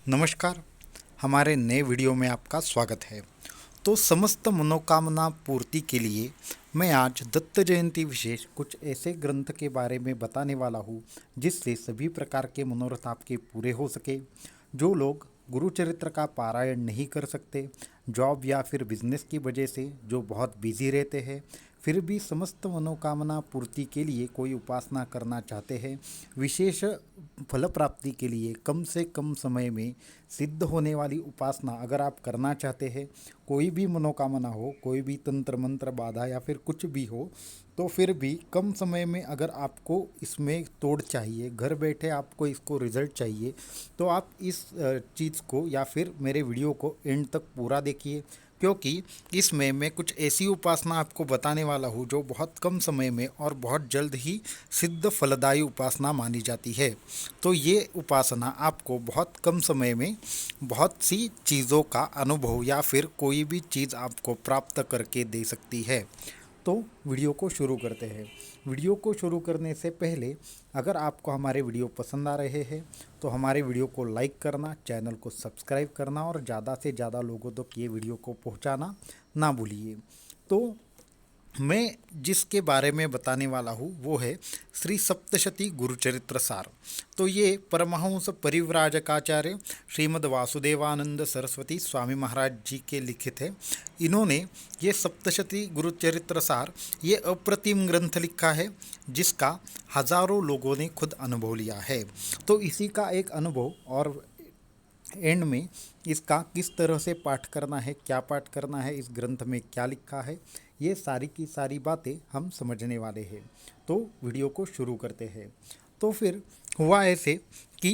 नमस्कार। हमारे नए वीडियो में आपका स्वागत है। तो समस्त मनोकामना पूर्ति के लिए मैं आज दत्त जयंती विशेष कुछ ऐसे ग्रंथ के बारे में बताने वाला हूँ जिससे सभी प्रकार के मनोरथ आपके पूरे हो सके। जो लोग गुरुचरित्र का पारायण नहीं कर सकते, जॉब या फिर बिजनेस की वजह से जो बहुत बिजी रहते हैं, फिर भी समस्त मनोकामना पूर्ति के लिए कोई उपासना करना चाहते हैं, विशेष फल प्राप्ति के लिए कम से कम समय में सिद्ध होने वाली उपासना अगर आप करना चाहते हैं, कोई भी मनोकामना हो, कोई भी तंत्र मंत्र बाधा या फिर कुछ भी हो, तो फिर भी कम समय में अगर आपको इसमें तोड़ चाहिए, घर बैठे आपको इसको रिजल्ट चाहिए, तो आप इस चीज़ को या फिर मेरे वीडियो को एंड तक पूरा देखिए, क्योंकि इसमें मैं कुछ ऐसी उपासना आपको बताने वाला हूँ जो बहुत कम समय में और बहुत जल्द ही सिद्ध फलदायी उपासना मानी जाती है। तो ये उपासना आपको बहुत कम समय में बहुत सी चीज़ों का अनुभव या फिर कोई भी चीज़ आपको प्राप्त करके दे सकती है। तो वीडियो को शुरू करते हैं। वीडियो को शुरू करने से पहले अगर आपको हमारे वीडियो पसंद आ रहे हैं तो हमारे वीडियो को लाइक करना, चैनल को सब्सक्राइब करना और ज़्यादा से ज़्यादा लोगों तक ये वीडियो को पहुंचाना ना भूलिए। तो मैं जिसके बारे में बताने वाला हूँ वो है श्री सप्तशती गुरुचरित्र सार। तो ये परमहंस परिव्राजकाचार्य श्रीमद् वासुदेवानंद सरस्वती स्वामी महाराज जी के लिखित है। इन्होंने ये सप्तशती गुरुचरित्र सार ये अप्रतिम ग्रंथ लिखा है जिसका हजारों लोगों ने खुद अनुभव लिया है। तो इसी का एक अनुभव और एंड में इसका किस तरह से पाठ करना है, क्या पाठ करना है, इस ग्रंथ में क्या लिखा है, ये सारी की सारी बातें हम समझने वाले हैं। तो वीडियो को शुरू करते हैं। तो फिर हुआ ऐसे कि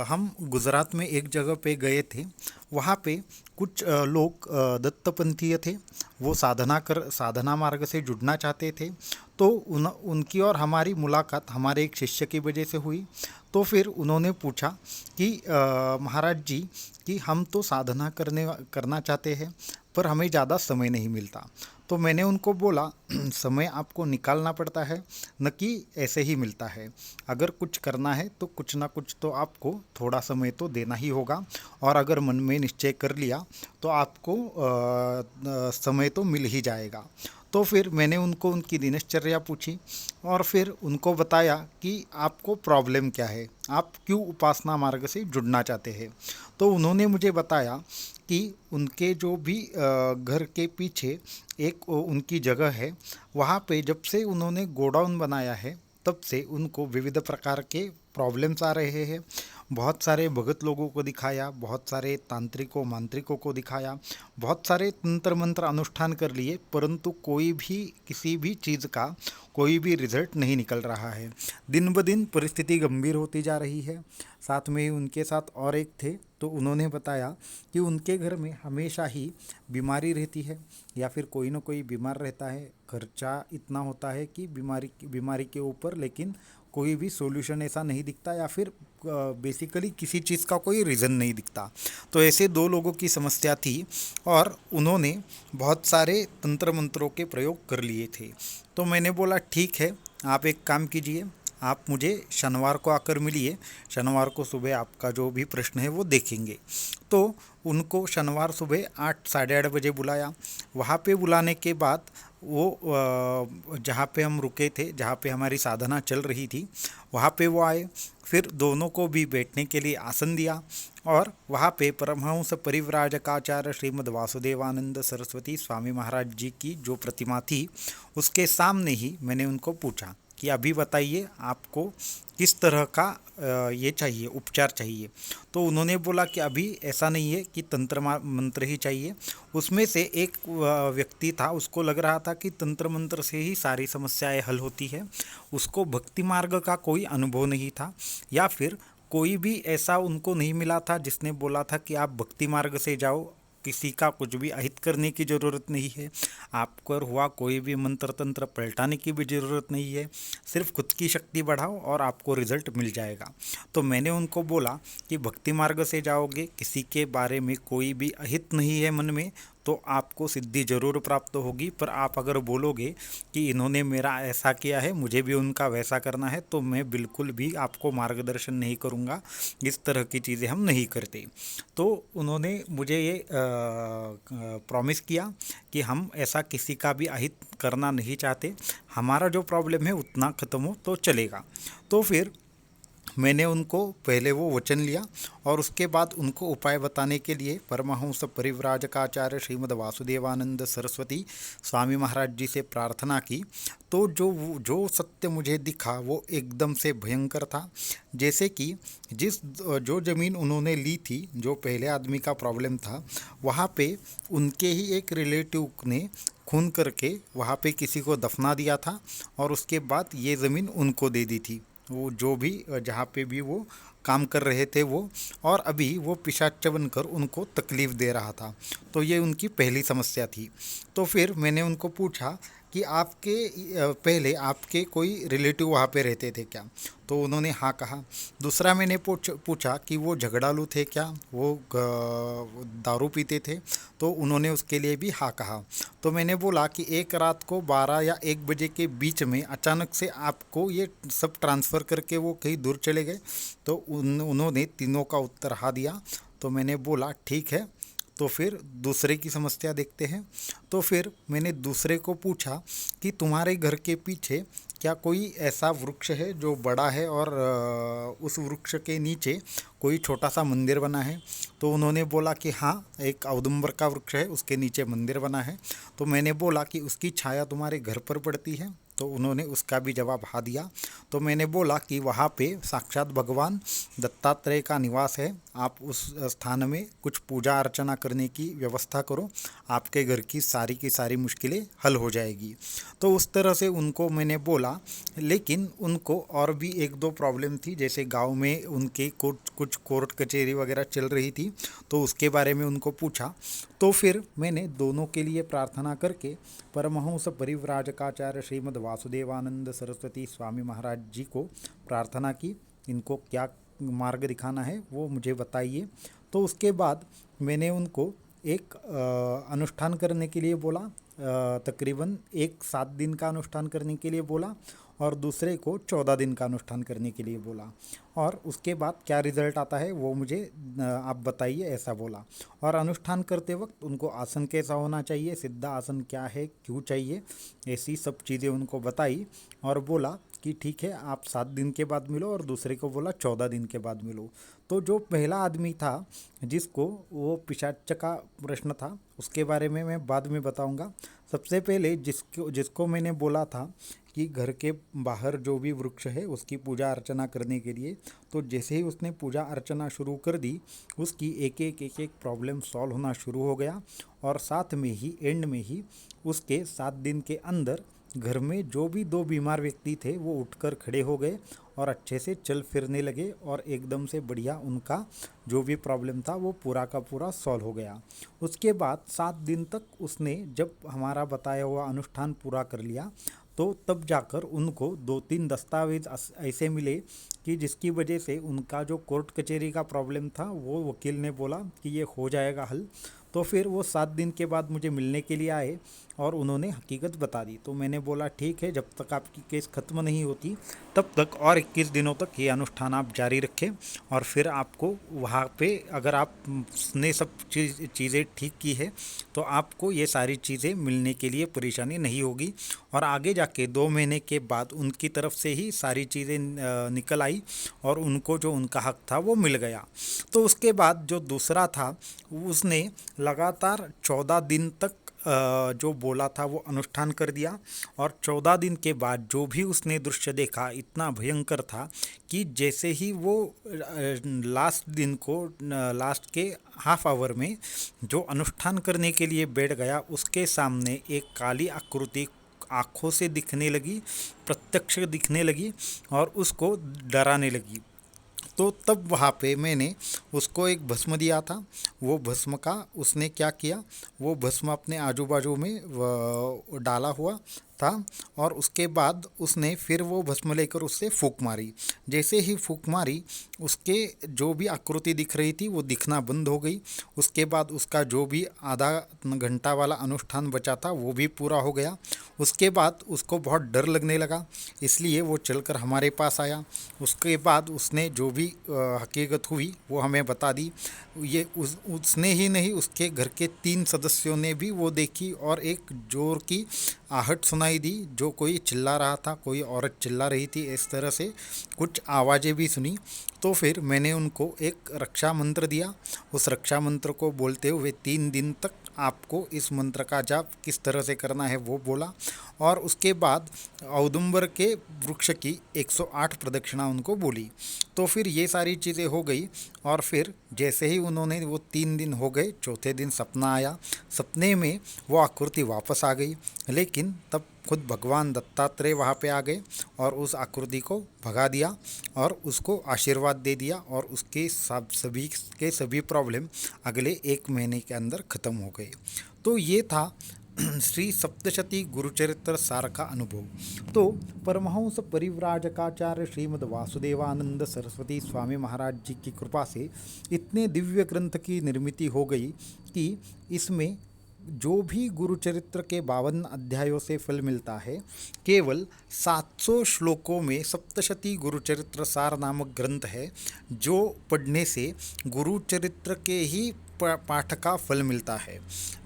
हम गुजरात में एक जगह पे गए थे। वहाँ पे कुछ लोग दत्तपंथीय थे। वो साधना मार्ग से जुड़ना चाहते थे। तो उनकी और हमारी मुलाकात हमारे एक शिष्य की वजह से हुई। तो फिर उन्होंने पूछा कि महाराज जी कि हम तो साधना करना चाहते हैं पर हमें ज़्यादा समय नहीं मिलता। तो मैंने उनको बोला समय आपको निकालना पड़ता है, न कि ऐसे ही मिलता है। अगर कुछ करना है तो कुछ ना कुछ तो आपको थोड़ा समय तो देना ही होगा, और अगर मन में निश्चय कर लिया तो आपको समय तो मिल ही जाएगा। तो फिर मैंने उनको उनकी दिनचर्या पूछी और फिर उनको बताया कि आपको प्रॉब्लम क्या है, आप क्यों उपासना मार्ग से जुड़ना चाहते हैं। तो उन्होंने मुझे बताया कि उनके जो भी घर के पीछे एक उनकी जगह है, वहाँ पे जब से उन्होंने गोडाउन बनाया है तब से उनको विविध प्रकार के प्रॉब्लम्स आ रहे हैं। बहुत सारे भगत लोगों को दिखाया, बहुत सारे तांत्रिकों मांत्रिकों को दिखाया, बहुत सारे तंत्र मंत्र अनुष्ठान कर लिए, परंतु कोई भी किसी भी चीज़ का कोई भी रिजल्ट नहीं निकल रहा है। दिन ब दिन परिस्थिति गंभीर होती जा रही है। साथ में ही उनके साथ और एक थे, तो उन्होंने बताया कि उनके घर में हमेशा ही बीमारी रहती है या फिर कोई ना कोई बीमार रहता है। खर्चा इतना होता है कि बीमारी के ऊपर लेकिन कोई भी सॉल्यूशन ऐसा नहीं दिखता, या फिर बेसिकली किसी चीज़ का कोई रीज़न नहीं दिखता। तो ऐसे दो लोगों की समस्या थी और उन्होंने बहुत सारे तंत्र मंत्रों के प्रयोग कर लिए थे। तो मैंने बोला ठीक है, आप एक काम कीजिए, आप मुझे शनिवार को आकर मिलिए। शनिवार को सुबह आपका जो भी प्रश्न है वो देखेंगे। तो उनको शनिवार सुबह 8 साढ़े 8 बजे बुलाया। वहाँ पे बुलाने के बाद वो जहाँ पे हम रुके थे, जहाँ पे हमारी साधना चल रही थी, वहाँ पे वो आए। फिर दोनों को भी बैठने के लिए आसन दिया और वहाँ पे परमहंस परिव्राजकाचार्य श्रीमद् वासुदेवानंद सरस्वती स्वामी महाराज जी की जो प्रतिमा थी उसके सामने ही मैंने उनको पूछा कि अभी बताइए आपको किस तरह का ये चाहिए, उपचार चाहिए। तो उन्होंने बोला कि अभी ऐसा नहीं है कि तंत्र मंत्र ही चाहिए। उसमें से एक व्यक्ति था, उसको लग रहा था कि तंत्र मंत्र से ही सारी समस्याएं हल होती है। उसको भक्ति मार्ग का कोई अनुभव नहीं था, या फिर कोई भी ऐसा उनको नहीं मिला था जिसने बोला था कि आप भक्ति मार्ग से जाओ, किसी का कुछ भी अहित करने की ज़रूरत नहीं है, आपको हुआ कोई भी मंत्र तंत्र पलटाने की भी ज़रूरत नहीं है, सिर्फ खुद की शक्ति बढ़ाओ और आपको रिजल्ट मिल जाएगा। तो मैंने उनको बोला कि भक्ति मार्ग से जाओगे, किसी के बारे में कोई भी अहित नहीं है मन में, तो आपको सिद्धि ज़रूर प्राप्त होगी। पर आप अगर बोलोगे कि इन्होंने मेरा ऐसा किया है, मुझे भी उनका वैसा करना है, तो मैं बिल्कुल भी आपको मार्गदर्शन नहीं करूँगा। इस तरह की चीज़ें हम नहीं करते। तो उन्होंने मुझे ये प्रॉमिस किया कि हम ऐसा किसी का भी अहित करना नहीं चाहते, हमारा जो प्रॉब्लम है उतना ख़त्म हो तो चलेगा। तो फिर मैंने उनको पहले वो वचन लिया और उसके बाद उनको उपाय बताने के लिए परमहंस परिव्राजकाचार्य श्रीमद् वासुदेवानंद सरस्वती स्वामी महाराज जी से प्रार्थना की। तो जो सत्य मुझे दिखा वो एकदम से भयंकर था। जैसे कि जो ज़मीन उन्होंने ली थी, जो पहले आदमी का प्रॉब्लम था, वहाँ पे उनके ही एक रिलेटिव ने खून करके वहाँ पे किसी को दफना दिया था और उसके बाद ये ज़मीन उनको दे दी थी। वो जो भी जहाँ पे भी वो काम कर रहे थे वो, और अभी वो पिशाच बनकर उनको तकलीफ़ दे रहा था। तो ये उनकी पहली समस्या थी। तो फिर मैंने उनको पूछा कि आपके पहले आपके कोई रिलेटिव वहाँ पे रहते थे क्या? तो उन्होंने हाँ कहा। दूसरा मैंने पूछा कि वो झगड़ालू थे क्या, वो दारू पीते थे? तो उन्होंने उसके लिए भी हाँ कहा। तो मैंने बोला कि एक रात को 12 या 1 बजे के बीच में अचानक से आपको ये सब ट्रांसफ़र करके वो कहीं दूर चले गए? तो उन्होंने तीनों का उत्तर हाँ दिया। तो मैंने बोला ठीक है, तो फिर दूसरे की समस्या देखते हैं। तो फिर मैंने दूसरे को पूछा कि तुम्हारे घर के पीछे क्या कोई ऐसा वृक्ष है जो बड़ा है और उस वृक्ष के नीचे कोई छोटा सा मंदिर बना है? तो उन्होंने बोला कि हाँ, एक औदुंबर का वृक्ष है, उसके नीचे मंदिर बना है। तो मैंने बोला कि उसकी छाया तुम्हारे घर पर पड़ती है? तो उन्होंने उसका भी जवाब हाँ दिया। तो मैंने बोला कि वहाँ पे साक्षात भगवान दत्तात्रेय का निवास है, आप उस स्थान में कुछ पूजा अर्चना करने की व्यवस्था करो, आपके घर की सारी मुश्किलें हल हो जाएगी। तो उस तरह से उनको मैंने बोला। लेकिन उनको और भी एक दो प्रॉब्लम थी, जैसे गांव में उनके कुछ कोर्ट कचहरी वगैरह चल रही थी, तो उसके बारे में उनको पूछा। तो फिर मैंने दोनों के लिए प्रार्थना करके परमहंस परिव्राजकाचार्य श्रीमद् वासुदेवानंद सरस्वती स्वामी महाराज जी को प्रार्थना की, इनको क्या मार्ग दिखाना है वो मुझे बताइए। तो उसके बाद मैंने उनको एक अनुष्ठान करने के लिए बोला, तकरीबन एक 7 दिन का अनुष्ठान करने के लिए बोला और दूसरे को 14 दिन का अनुष्ठान करने के लिए बोला। और उसके बाद क्या रिज़ल्ट आता है वो मुझे आप बताइए, ऐसा बोला। और अनुष्ठान करते वक्त उनको आसन कैसा होना चाहिए, सिद्धा आसन क्या है, क्यों चाहिए, ऐसी सब चीज़ें उनको बताई। और बोला कि ठीक है, आप 7 दिन के बाद मिलो, और दूसरे को बोला 14 दिन के बाद मिलो। तो जो पहला आदमी था जिसको वो पिशाच का प्रश्न था, उसके बारे में मैं बाद में बताऊंगा। सबसे पहले जिसको मैंने बोला था कि घर के बाहर जो भी वृक्ष है उसकी पूजा अर्चना करने के लिए, तो जैसे ही उसने पूजा अर्चना शुरू कर दी, उसकी एक एक प्रॉब्लम सॉल्व होना शुरू हो गया। और साथ में ही एंड में ही उसके 7 दिन के अंदर घर में जो भी 2 बीमार व्यक्ति थे वो उठकर खड़े हो गए और अच्छे से चल फिरने लगे, और एकदम से बढ़िया उनका जो भी प्रॉब्लम था वो पूरा का पूरा सॉल्व हो गया। उसके बाद 7 दिन तक उसने जब हमारा बताया हुआ अनुष्ठान पूरा कर लिया, तो तब जाकर उनको 2-3 दस्तावेज ऐसे मिले कि जिसकी वजह से उनका जो कोर्ट कचहरी का प्रॉब्लम था वो वकील ने बोला कि ये हो जाएगा हल। तो फिर वो 7 दिन के बाद मुझे मिलने के लिए आए और उन्होंने हकीकत बता दी। तो मैंने बोला ठीक है, जब तक आपकी केस ख़त्म नहीं होती तब तक और 21 दिनों तक ये अनुष्ठान आप जारी रखें, और फिर आपको वहाँ पे अगर आपने सब चीज़ें ठीक की है तो आपको ये सारी चीज़ें मिलने के लिए परेशानी नहीं होगी। और आगे जाके 2 महीने के बाद उनकी तरफ से ही सारी चीज़ें निकल आई और उनको जो उनका हक था वो मिल गया। तो उसके बाद जो दूसरा था उसने लगातार 14 दिन तक जो बोला था वो अनुष्ठान कर दिया। और 14 दिन के बाद जो भी उसने दृश्य देखा इतना भयंकर था कि जैसे ही वो लास्ट दिन को लास्ट के हाफ आवर में जो अनुष्ठान करने के लिए बैठ गया, उसके सामने एक काली आकृति आँखों से दिखने लगी, प्रत्यक्ष दिखने लगी और उसको डराने लगी। तो तब वहाँ पे मैंने उसको एक भस्म दिया था। वो भस्म का उसने क्या किया, वो भस्म अपने आजू बाजू में डाला हुआ था और उसके बाद उसने फिर वो भस्म लेकर उससे फूंक मारी। जैसे ही फूंक मारी उसके जो भी आकृति दिख रही थी वो दिखना बंद हो गई। उसके बाद उसका जो भी आधा घंटा वाला अनुष्ठान बचा था वो भी पूरा हो गया। उसके बाद उसको बहुत डर लगने लगा, इसलिए वो चलकर हमारे पास आया। उसके बाद उसने जो भी हकीकत हुई वो हमें बता दी। ये उसने ही नहीं, उसके घर के 3 सदस्यों ने भी वो देखी और एक जोर की आहट सुनाई दी, जो कोई चिल्ला रहा था, कोई औरत चिल्ला रही थी, इस तरह से कुछ आवाज़ें भी सुनी। तो फिर मैंने उनको एक रक्षा मंत्र दिया। उस रक्षा मंत्र को बोलते हुए 3 दिन तक आपको इस मंत्र का जाप किस तरह से करना है वो बोला, और उसके बाद औदुंबर के वृक्ष की 108 प्रदक्षिणा उनको बोली। तो फिर ये सारी चीज़ें हो गई और फिर जैसे ही उन्होंने वो 3 दिन हो गए, चौथे दिन सपना आया। सपने में वो आकृति वापस आ गई, लेकिन तब खुद भगवान दत्तात्रेय वहाँ पे आ गए और उस आकृति को भगा दिया और उसको आशीर्वाद दे दिया और उसके सभी के सभी प्रॉब्लम अगले 1 महीने के अंदर ख़त्म हो गए। तो ये था श्री सप्तशती गुरुचरित्र सार का अनुभव। तो परमहंस परिव्राजकाचार्य श्रीमद् वासुदेवानंद सरस्वती स्वामी महाराज जी की कृपा से इतने दिव्य ग्रंथ की निर्मिति हो गई कि इसमें जो भी गुरुचरित्र के 52 अध्यायों से फल मिलता है, केवल 700 श्लोकों में सप्तशती गुरुचरित्र सार नामक ग्रंथ है, जो पढ़ने से गुरुचरित्र के ही पाठ का फल मिलता है।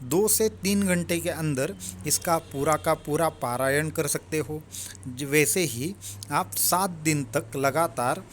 2 से 3 घंटे के अंदर इसका पूरा का पूरा पारायण कर सकते हो। वैसे ही आप 7 दिन तक लगातार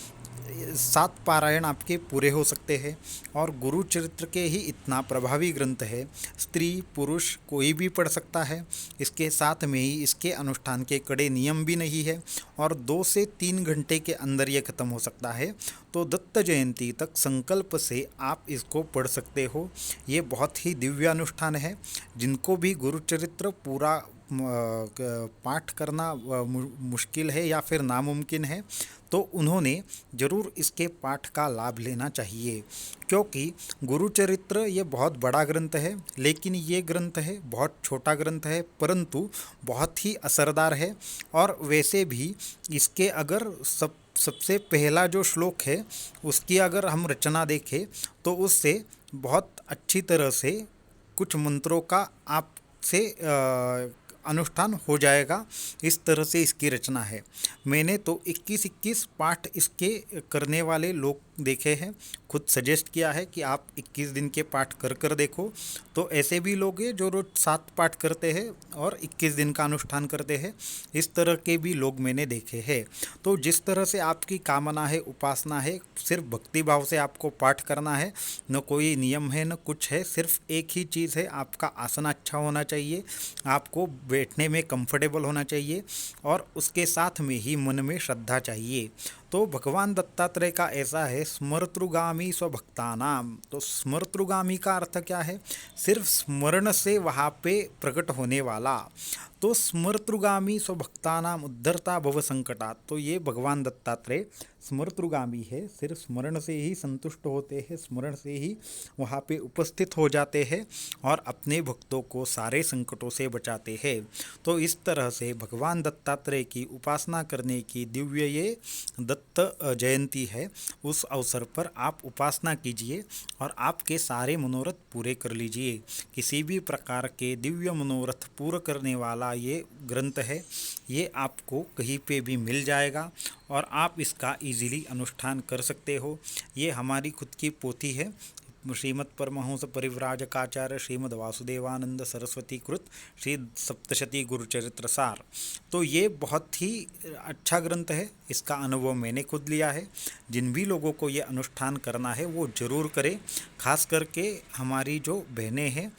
7 पारायण आपके पूरे हो सकते हैं। और गुरु चरित्र के ही इतना प्रभावी ग्रंथ है, स्त्री पुरुष कोई भी पढ़ सकता है। इसके साथ में ही इसके अनुष्ठान के कड़े नियम भी नहीं है और 2 से 3 घंटे के अंदर ये ख़त्म हो सकता है। तो दत्त जयंती तक संकल्प से आप इसको पढ़ सकते हो। ये बहुत ही दिव्य अनुष्ठान है। जिनको भी गुरु चरित्र पूरा पाठ करना मुश्किल है या फिर नामुमकिन है, तो उन्होंने ज़रूर इसके पाठ का लाभ लेना चाहिए, क्योंकि गुरुचरित्र ये बहुत बड़ा ग्रंथ है, लेकिन ये ग्रंथ है बहुत छोटा ग्रंथ है, परंतु बहुत ही असरदार है। और वैसे भी इसके अगर सबसे पहला जो श्लोक है उसकी अगर हम रचना देखें तो उससे बहुत अच्छी तरह से कुछ मंत्रों का आपसे अनुष्ठान हो जाएगा। इस तरह से इसकी रचना है। मैंने तो 21 पाठ इसके करने वाले लोग देखे हैं, खुद सजेस्ट किया है कि आप 21 दिन के पाठ कर कर देखो। तो ऐसे भी लोग हैं जो रोज 7 पाठ करते हैं और 21 दिन का अनुष्ठान करते हैं। इस तरह के भी लोग मैंने देखे हैं। तो जिस तरह से आपकी कामना है, उपासना है, सिर्फ भक्ति भाव से आपको पाठ करना है, न कोई नियम है न कुछ है, सिर्फ एक ही चीज़ है, आपका आसन अच्छा होना चाहिए, आपको बैठने में कंफर्टेबल होना चाहिए और उसके साथ में ही मन में श्रद्धा चाहिए। तो भगवान दत्तात्रेय का ऐसा है, स्मर्तृगामी स्वभक्तानाम। तो स्मर्तृगामी का अर्थ क्या है? सिर्फ स्मरण से वहाँ पे प्रकट होने वाला। तो स्मर्तृगामी स्वभक्तानाम उद्धरता भव संकटात्। तो ये भगवान दत्तात्रेय स्मर्तृगामी है, सिर्फ स्मरण से ही संतुष्ट होते हैं, स्मरण से ही वहाँ पे उपस्थित हो जाते हैं और अपने भक्तों को सारे संकटों से बचाते हैं। तो इस तरह से भगवान दत्तात्रेय की उपासना करने की दिव्य ये दत्त जयंती है। उस अवसर पर आप उपासना कीजिए और आपके सारे मनोरथ पूरे कर लीजिए। किसी भी प्रकार के दिव्य मनोरथ पूर्ण करने वाला ये ग्रंथ है। ये आपको कहीं पे भी मिल जाएगा और आप इसका इजीली अनुष्ठान कर सकते हो। ये हमारी खुद की पोथी है, श्रीमद् परमहंस परिव्राजकाचार्य श्रीमद् वासुदेवानंद सरस्वती कृत श्री सप्तशती गुरुचरित्र सार। तो ये बहुत ही अच्छा ग्रंथ है, इसका अनुभव मैंने खुद लिया है। जिन भी लोगों को ये अनुष्ठान करना है वो ज़रूर करें। खास करके हमारी जो बहनें हैं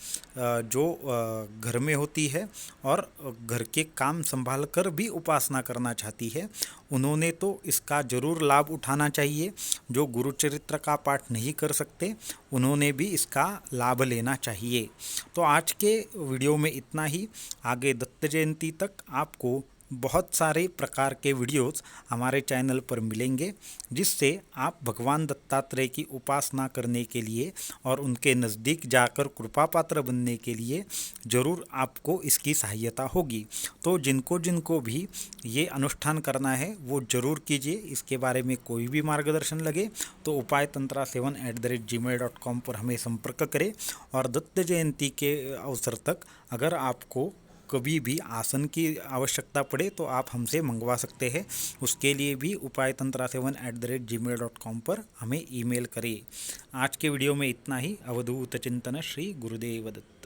जो घर में होती है और घर के काम संभाल कर भी उपासना करना चाहती है, उन्होंने तो इसका ज़रूर लाभ उठाना चाहिए। जो गुरुचरित्र का पाठ नहीं कर सकते उन्होंने भी इसका लाभ लेना चाहिए। तो आज के वीडियो में इतना ही। आगे दत्त जयंती तक आपको बहुत सारे प्रकार के वीडियोस हमारे चैनल पर मिलेंगे, जिससे आप भगवान दत्तात्रेय की उपासना करने के लिए और उनके नज़दीक जाकर कृपा पात्र बनने के लिए ज़रूर आपको इसकी सहायता होगी। तो जिनको जिनको भी ये अनुष्ठान करना है वो ज़रूर कीजिए। इसके बारे में कोई भी मार्गदर्शन लगे तो upaytantra7@gmail.com पर हमें संपर्क करें। और दत्त जयंती के अवसर तक अगर आपको कभी भी आसन की आवश्यकता पड़े तो आप हमसे मंगवा सकते हैं। उसके लिए भी upaytantra7@gmail.com पर हमें ईमेल करें। आज के वीडियो में इतना ही। अवधूत चिंतन श्री गुरुदेव दत्त।